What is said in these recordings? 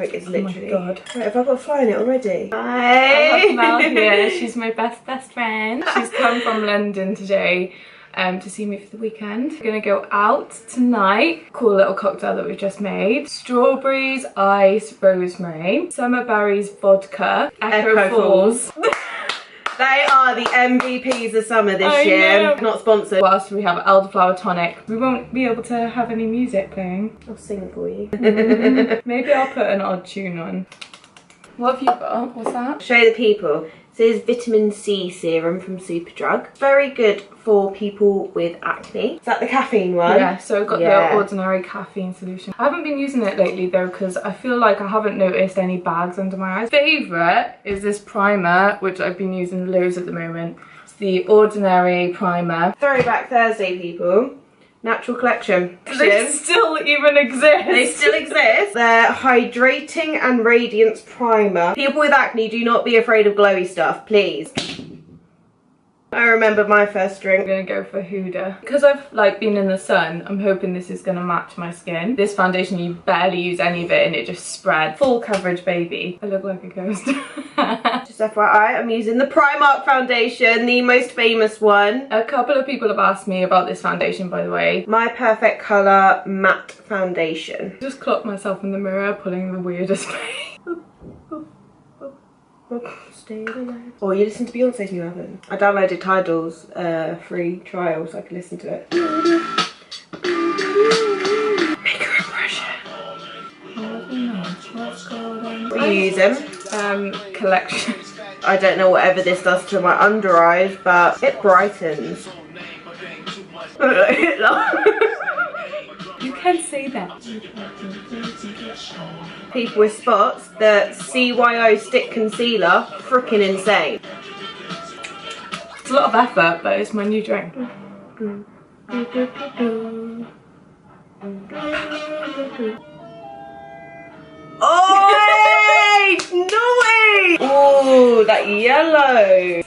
Like, it's literally... Oh my god. Right, have I got a fly in it already? I Hi! have Mel here. She's my best friend. She's come from London today to see me for the weekend. We're gonna go out tonight. Cool little cocktail that we've just made. Strawberries, ice, rosemary, summer berries, vodka, Echo Falls. They are the MVPs of summer this I year. know. Not sponsored. What else do we have? Elderflower tonic. We won't be able to have any music playing. I'll sing for you. Maybe I'll put an odd tune on. What have you got? What's that? Show the people. This is vitamin C serum from Superdrug. Very good for people with acne. Is that the caffeine one? Yeah, so I've got the ordinary caffeine solution. I haven't been using it lately though because I feel like I haven't noticed any bags under my eyes. Favourite is this primer, which I've been using loads at the moment. It's the Ordinary Primer. Throwback Thursday, people. Natural Collection. They still even exist. They still exist. They're Hydrating and Radiance Primer. People with acne, do not be afraid of glowy stuff, please. I remember my first drink. I'm gonna go for Huda. Because I've like been in the sun, I'm hoping this is gonna match my skin. This foundation, you barely use any of it and it just spreads. Full coverage, baby. I look like a ghost. Just FYI, I'm using the Primark foundation, the most famous one. A couple of people have asked me about this foundation, by the way. My Perfect Colour Matte Foundation. Just clocked myself in the mirror pulling the weirdest face. Oh, you listened to Beyonce's new album? I downloaded Tidal's free trial so I can listen to it. Make her impression. What are you using? Collection. I don't know whatever this does to my under eyes, but it brightens. You can say that. People with spots, the CYO Stick Concealer, freaking insane. It's a lot of effort, but it's my new drink. Oh, no way! Oh, that yellow.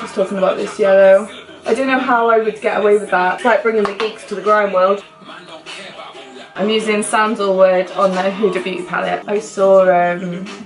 She's talking about this yellow. I don't know how I would get away with that. It's like bringing the geeks to the grime world. I'm using sandalwood on the Huda Beauty palette. I saw,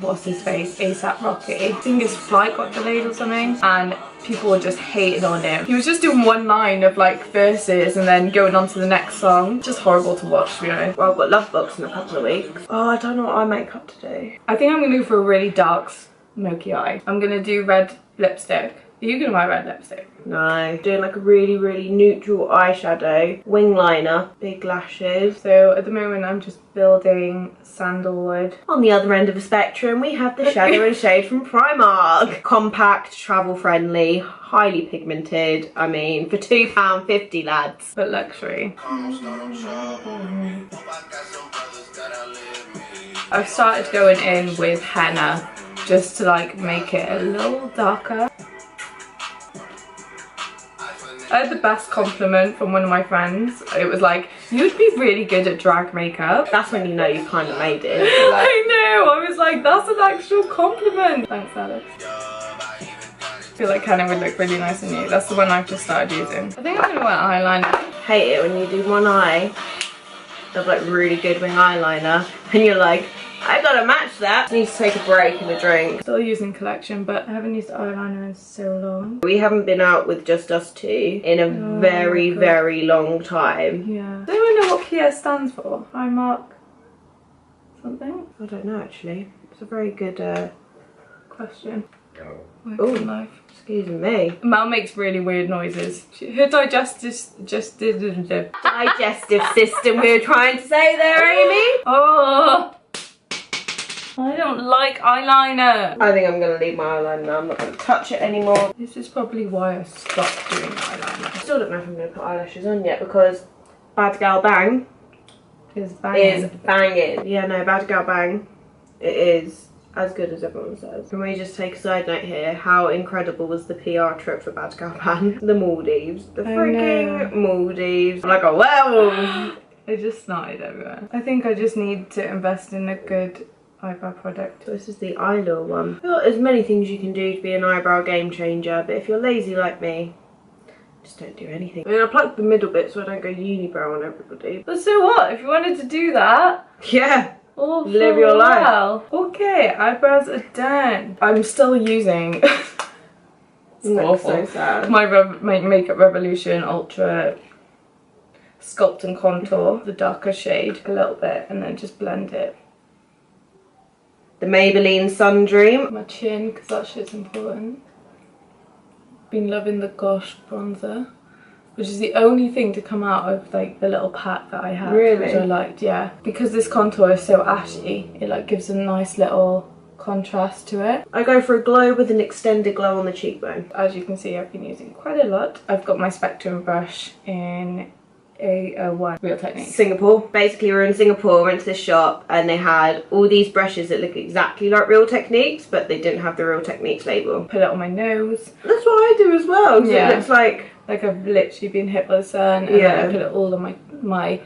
what's his face, ASAP Rocky. I think his flight got delayed or something, and people were just hating on him. He was just doing one line of like verses and then going on to the next song. Just horrible to watch, to be honest. Well, I've got Love Box in a couple of weeks. Oh, I don't know what eye makeup today. I think I'm gonna go for a really dark smoky eye. I'm gonna do red lipstick. Are you gonna wear red lipstick? No. Doing like a really neutral eyeshadow, wing liner, big lashes. So at the moment I'm just building sandalwood. On the other end of the spectrum we have the Shadow and Shade from Primark. Compact, travel friendly, highly pigmented. I mean, for £2.50 lads. But luxury. I've started going in with henna just to like make it a little darker. I had the best compliment from one of my friends. It was like, you'd be really good at drag makeup. That's when you know you've kind of made it. Like, I know, I was like, that's an actual compliment. Thanks, Alex. I feel like henna would look really nice on you. That's the one I've just started using. I think I'm gonna wear eyeliner. Hate it when you do one eye of like really good wing eyeliner and you're like, I gotta match that. Need to take a break and a drink. Still using Collection, but I haven't used eyeliner in so long. We haven't been out with just us two in a very long time. Yeah. Does anyone know what PS stands for? Primark something? I don't know actually. It's a very good question. Oh, life. Excuse me. Mel makes really weird noises. Her digestive digestive system we were trying to say there, Amy. Oh, I don't like eyeliner. I think I'm going to leave my eyeliner now. I'm not going to touch it anymore. This is probably why I stopped doing eyeliner. I still don't know if I'm going to put eyelashes on yet because Bad Gal Bang is banging. Yeah, no, Bad Gal Bang. It is as good as everyone says. Can we just take a side note here? How incredible was the PR trip for Bad Gal Bang? The Maldives. The freaking Maldives. I'm like, oh, well. It just snotted everywhere. I think I just need to invest in a good eyebrow product. So this is the Eyelure one. Well, there's many things you can do to be an eyebrow game changer, but if you're lazy like me, just don't do anything. I mean, I plucked the middle bit so I don't go unibrow on everybody. But so what? If you wanted to do that, yeah. Oh, live your life. Okay, eyebrows are done. I'm still using it's awful. So sad. My Makeup Revolution Ultra Sculpt and Contour, the darker shade a little bit, and then just blend it. The Maybelline Sun Dream. My chin, because that shit's important. Been loving the Gosh bronzer, which is the only thing to come out of like the little pack that I had. Really? Which I liked, yeah. Because this contour is so ashy, it like gives a nice little contrast to it. I go for a glow with an extended glow on the cheekbone. As you can see, I've been using quite a lot. I've got my Spectrum brush in A01 Real Techniques. Singapore. Basically, we were in Singapore, went to this shop, and they had all these brushes that look exactly like Real Techniques, but they didn't have the Real Techniques label. Put it on my nose. That's what I do as well. Yeah. It looks like I've literally been hit by the sun, and then I put it all on my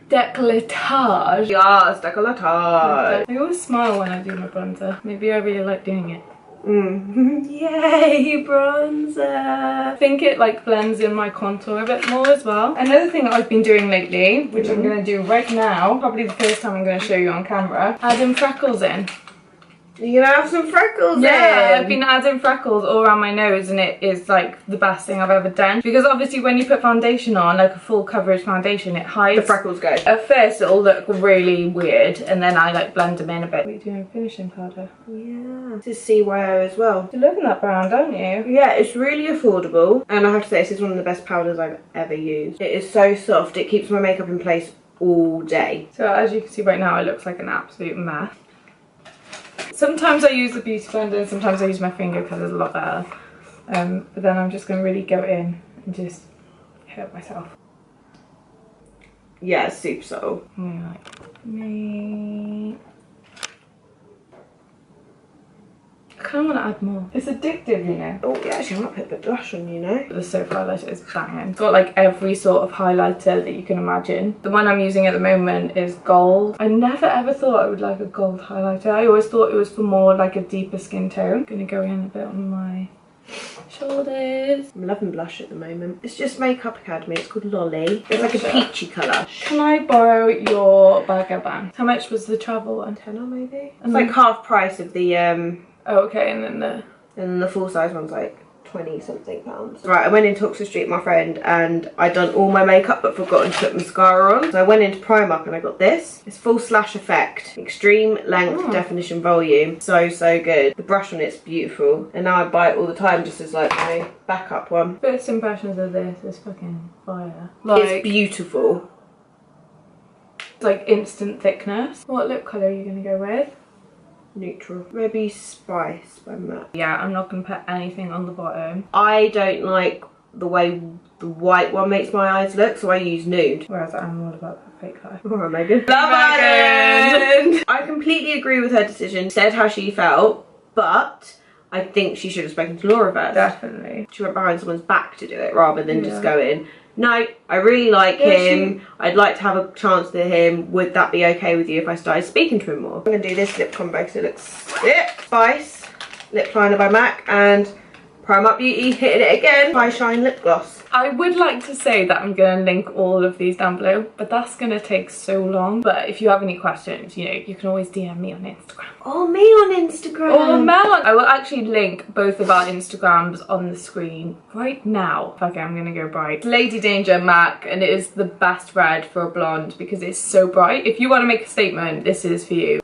décolletage. yes, décolletage. I always smile when I do my bronzer. Maybe I really like doing it. Yay, bronzer. I think it like blends in my contour a bit more as well. Another thing that I've been doing lately, which I'm going to do right now, probably the first time I'm going to show you on camera, adding freckles in. You're gonna have some freckles Yeah, in. I've been adding freckles all around my nose, and it is like the best thing I've ever done. Because obviously when you put foundation on, like a full coverage foundation, it hides. The freckles go. At first it'll look really weird, and then I like blend them in a bit. What are you doing? Finishing powder? Yeah. This is CYO as well. You're loving that brown, don't you? Yeah, it's really affordable. And I have to say, this is one of the best powders I've ever used. It is so soft, it keeps my makeup in place all day. So as you can see right now, it looks like an absolute mess. Sometimes I use the beauty blender and sometimes I use my finger because it's a lot better. But then I'm just going to really go in and just hurt myself. Yeah, it's super subtle. And like me. I kind of want to add more. It's addictive, you know. Oh yeah, actually I might put a bit of blush on, you know. The soap highlighter is banging. It's got like every sort of highlighter that you can imagine. The one I'm using at the moment is gold. I never ever thought I would like a gold highlighter. I always thought it was for more like a deeper skin tone. I'm gonna go in a bit on my shoulders. I'm loving blush at the moment. It's just Makeup Academy. It's called Lolly. It's like a peachy colour. Can I borrow your bagger band? How much was the travel one? £10 maybe? It's like half price of the Oh, okay, and then the full size one's like 20 something pounds. Right, I went into Oxford Street with my friend and I'd done all my makeup but forgotten to put mascara on. So I went into Primark and I got this. It's Full Slash Effect. Extreme Length Definition Volume. So good. The brush on it's beautiful. And now I buy it all the time just as like my backup one. First impressions of this is fucking fire. Like, it's beautiful. It's like instant thickness. What lip colour are you going to go with? Neutral. Maybe Spice by MAC. Yeah, I'm not going to put anything on the bottom. I don't like the way the white one makes my eyes look, so I use nude. Whereas I'm all about that fake eye. Alright, Megan. Love Island! I completely agree with her decision. Said how she felt, but I think she should have spoken to Laura first. Definitely. She went behind someone's back to do it rather than just go in. No, I really like him. I'd like to have a chance to him. Would that be okay with you if I started speaking to him more? I'm going to do this lip combo because it looks Spice lip liner by MAC and Primark Beauty hitting it again by Shine lip gloss. I would like to say that I'm going to link all of these down below, but that's going to take so long. But if you have any questions, you know, you can always DM me on Instagram. Oh, me on Instagram. Or Mel. I will actually link both of our Instagrams on the screen right now. Okay, I'm going to go bright. Lady Danger MAC, and it is the best red for a blonde because it's so bright. If you want to make a statement, this is for you.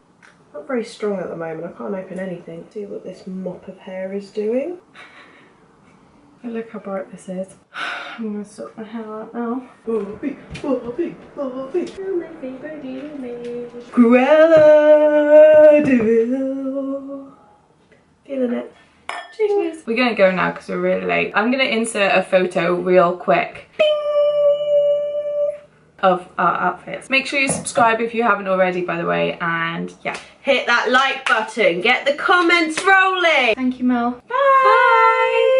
Not very strong at the moment. I can't open anything. See what this mop of hair is doing. Look how bright this is. I'm gonna sort my hair out now. Bobby, Bobby, Bobby. Cruella de Vil. Feeling it. Cheers. We're gonna go now because we're really late. I'm gonna insert a photo real quick. Bing! Of our outfits. Make sure you subscribe if you haven't already, by the way, and yeah. Hit that like button. Get the comments rolling. Thank you, Mel. Bye.